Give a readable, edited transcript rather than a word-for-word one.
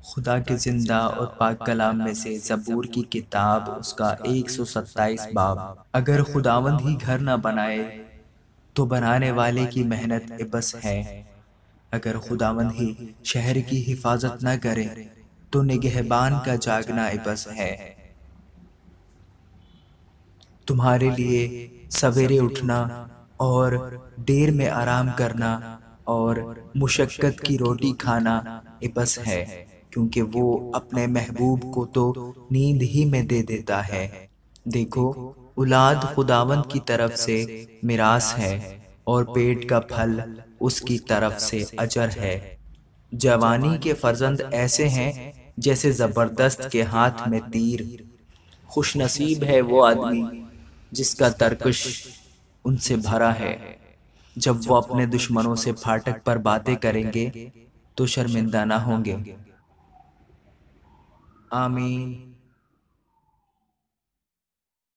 खुदा के जिंदा और पाक कलाम में से ज़बूर की किताब उसका 127 बाब। अगर खुदावंद ही घर ना बनाए तो बनाने वाले की मेहनत इबस है। अगर खुदावंद ही शहर की हिफाजत न करे तो निगहबान का जागना इबस है। तुम्हारे लिए सवेरे उठना और देर में आराम करना और मुशक्कत की रोटी खाना इबस है, क्योंकि वो अपने महबूब को तो नींद ही में दे देता है। देखो, औलाद खुदावंद की तरफ से मिरास है और पेट का फल उसकी तरफ से अजर है। जवानी के फर्जंद ऐसे हैं जैसे जबरदस्त के हाथ में तीर। खुश नसीब है वो आदमी जिसका तरकश उनसे भरा है। जब वो अपने दुश्मनों से फाटक पर बातें करेंगे तो शर्मिंदा ना होंगे। आमीन।